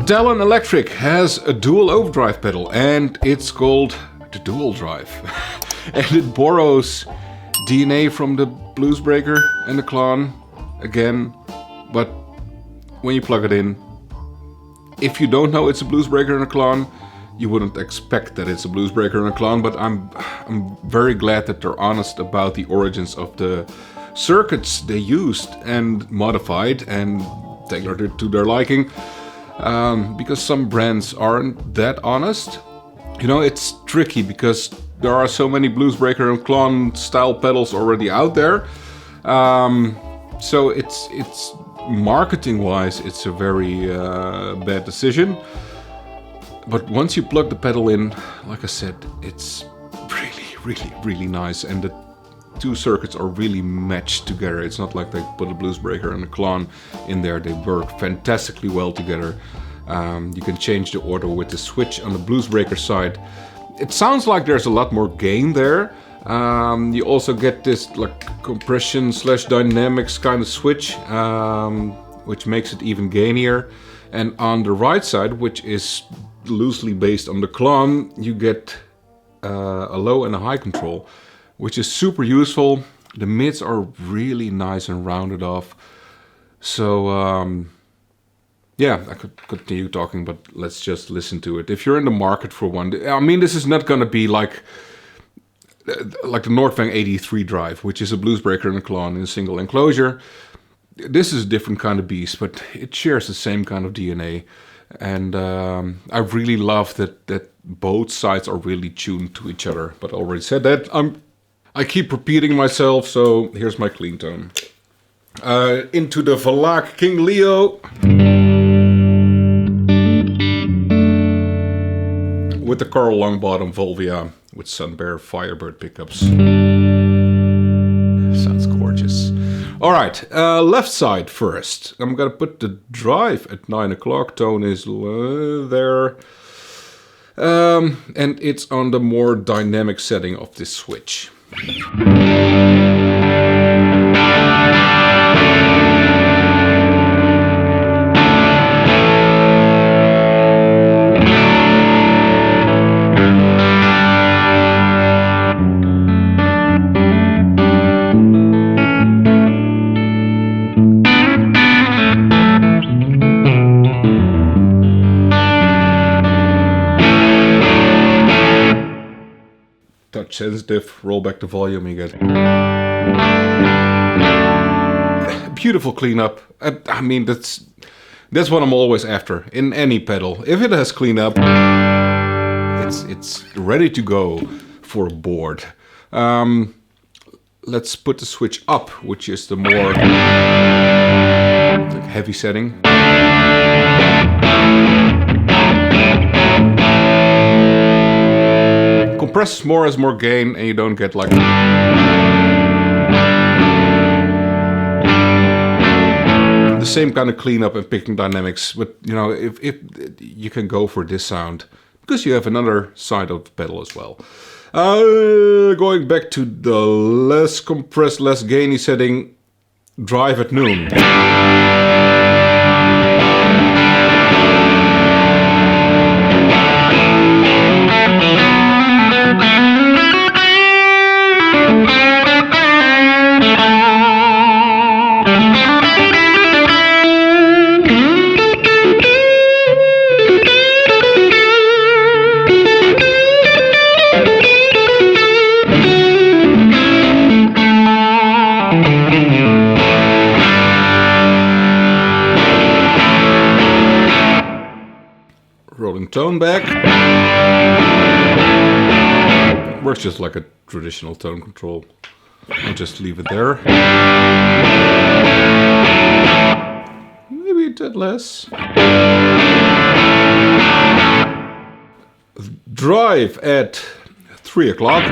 Tallon Electric has a dual overdrive pedal, and it's called the Dual Drive. And it borrows DNA from the Bluesbreaker and the Klon again, but when you plug it in, if you don't know it's a Bluesbreaker and a Klon, you wouldn't expect that it's a Bluesbreaker and a Klon, but I'm very glad that they're honest about the origins of the circuits they used and modified and tailored it to their liking, because some brands aren't that honest. You know, it's tricky because there are so many Bluesbreaker and Klon style pedals already out there. So it's marketing wise, it's a very bad decision. But once you plug the pedal in, like I said, it's really nice, and the two circuits are really matched together. It's not like they put a Bluesbreaker and a Klon in there. They work fantastically well together. You can change the order with the switch on the Bluesbreaker side. It sounds like there's a lot more gain there. You also get this like compression / dynamics kind of switch, which makes it even gainier. And on the right side, which is loosely based on the Klon, you get a low and a high control, which is super useful. The mids are really nice and rounded off. So yeah, I could continue talking, but let's just listen to it. If you're in the market for one, I mean, this is not gonna be like the Nordfang 83 drive, which is a Bluesbreaker and a Klon in a single enclosure. This is a different kind of beast, but it shares the same kind of DNA. And I really love that both sides are really tuned to each other. But I already said that. I keep repeating myself, so here's my clean tone. Into the Valak King Leo. With the Carl Longbottom Volvia with Sun Bear Firebird pickups. Sounds gorgeous. Alright, left side first. I'm gonna put the drive at 9 o'clock. Tone is there. And it's on the more dynamic setting of this switch. Touch sensitive, roll back the volume, you get beautiful cleanup. I mean, that's what I'm always after in any pedal. If it has cleanup, it's ready to go for a board. Let's put the switch up, which is the more heavy setting. Compresses more as more gain, and you don't get like the same kind of cleanup and picking dynamics. But you know, if you can go for this sound because you have another side of the pedal as well. Going back to the less compressed, less gainy setting, drive at noon. Rolling tone back. Works just like a traditional tone control. I'll just leave it there. Maybe a tad less. Drive at 3 o'clock.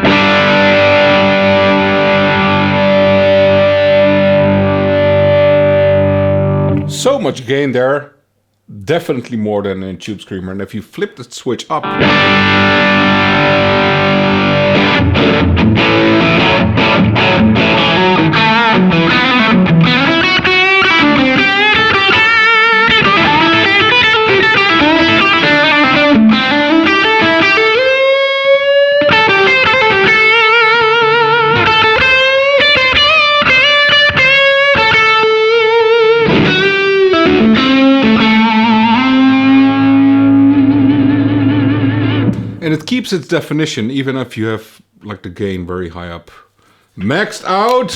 So much gain there. Definitely more than in Tube Screamer. And if you flip the switch up, And it keeps its definition even if you have like the gain very high up. Maxed out!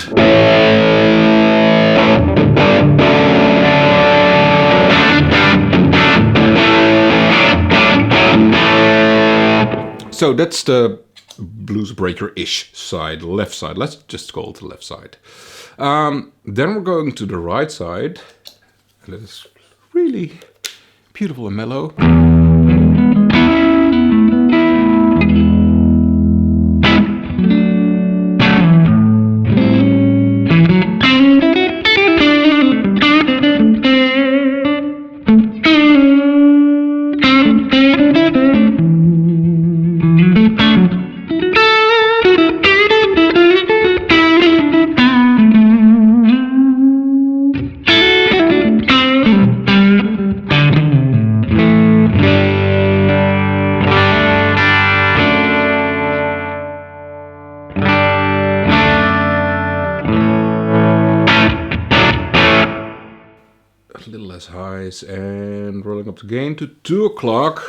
So that's the blues breaker-ish side, left side. Let's just call it the left side. Then we're going to the right side. And it is really beautiful and mellow. A little less highs and rolling up the gain to 2 o'clock.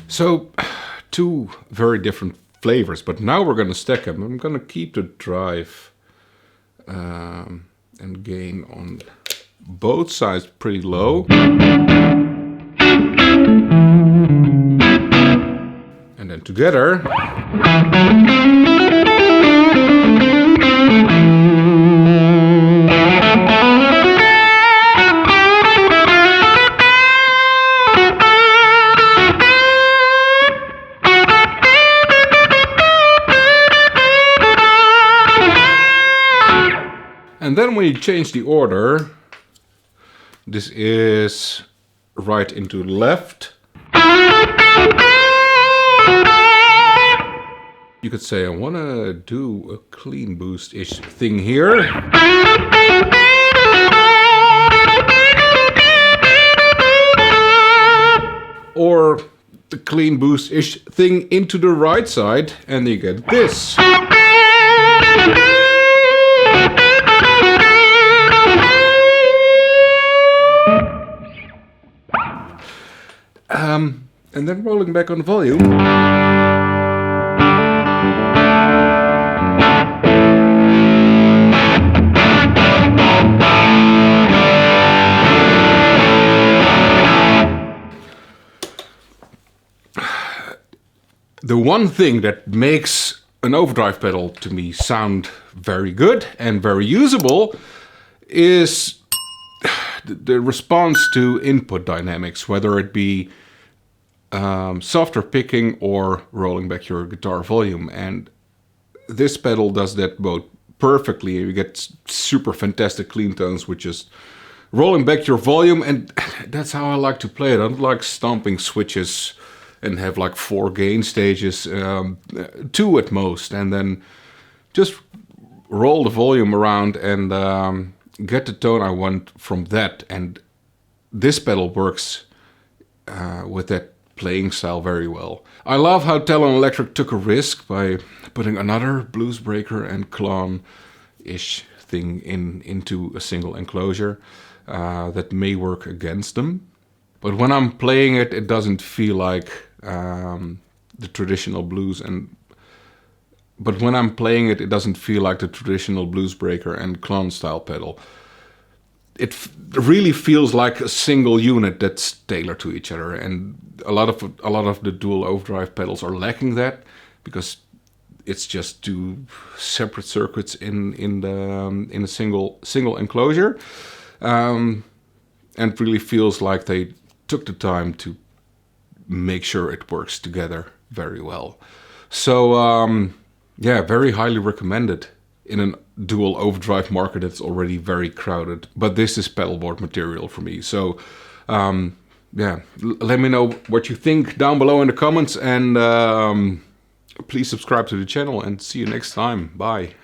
So, 2 very different flavors, but now we're going to stack them. I'm going to keep the drive and gain on both sides pretty low. And then together. And then when you change the order, this is right into left. You could say, I want to do a clean boost-ish thing here. Or the clean boost-ish thing into the right side, and you get this. And then rolling back on the volume. The one thing that makes an overdrive pedal to me sound very good and very usable is the response to input dynamics, whether it be softer picking or rolling back your guitar volume. And this pedal does that both perfectly. You get super fantastic clean tones with just rolling back your volume, and that's how I like to play it. I don't like stomping switches and have like 4 gain stages, 2 at most, and then just roll the volume around and get the tone I want from that. And this pedal works with that playing style very well. I love how Tallon Electric took a risk by putting another blues breaker and clone-ish thing into a single enclosure. That may work against them. But when I'm playing it, it doesn't feel like the traditional blues But when I'm playing it, it doesn't feel like the traditional Bluesbreaker and Klon style pedal. It really feels like a single unit that's tailored to each other, and a lot of the dual overdrive pedals are lacking that, because it's just 2 separate circuits in a single enclosure, and really feels like they took the time to make sure it works together very well. So yeah, very highly recommended in a dual overdrive market that's already very crowded. But this is pedalboard material for me. So yeah, let me know what you think down below in the comments, and please subscribe to the channel, and see you next time. Bye.